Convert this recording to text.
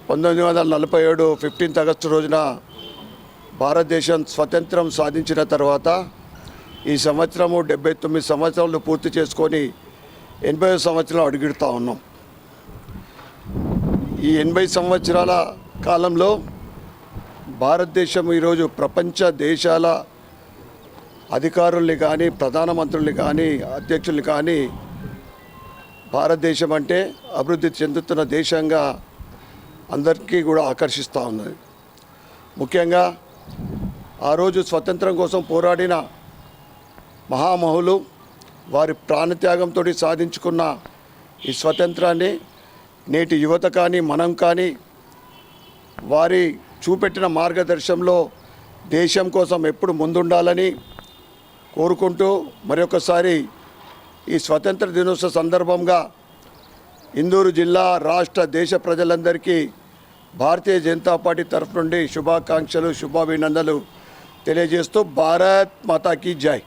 1947 15 August రోజున భారతదేశం స్వతంత్రం సాధించిన తర్వాత ఈ సంవత్సరము 79 సంవత్సరాలు పూర్తి చేసుకొని 80వ సంవత్సరం అడుగుడుతూ ఉన్నాం. ఈ 80 సంవత్సరాల కాలంలో భారతదేశం ఈరోజు ప్రపంచ దేశాల అధికారుల్ని కానీ, ప్రధానమంత్రుల్ని కానీ, అధ్యక్షుల్ని కానీ భారతదేశం అంటే అభివృద్ధి చెందుతున్న దేశంగా అందరికీ కూడా ఆకర్షిస్తూ ఉన్నది. ముఖ్యంగా ఆ రోజు స్వతంత్రం కోసం పోరాడిన మహామహులు వారి ప్రాణత్యాగంతో సాధించుకున్న ఈ స్వతంత్రాన్ని నేటి యువత కానీ, మనం కానీ వారి చూపెట్టిన మార్గదర్శనంలో దేశం కోసం ఎప్పుడు ముందుండాలని కోరుకుంటూ మరొకసారి ఈ స్వతంత్ర దినోత్సవ సందర్భంగా ఇందూరు జిల్లా, రాష్ట్ర, దేశ ప్రజలందరికీ భారతీయ జనతా పార్టీ తరఫు నుండి శుభాకాంక్షలు, శుభాభినందనలు తెలియజేస్తూ భారత్ మాతా కీ జై.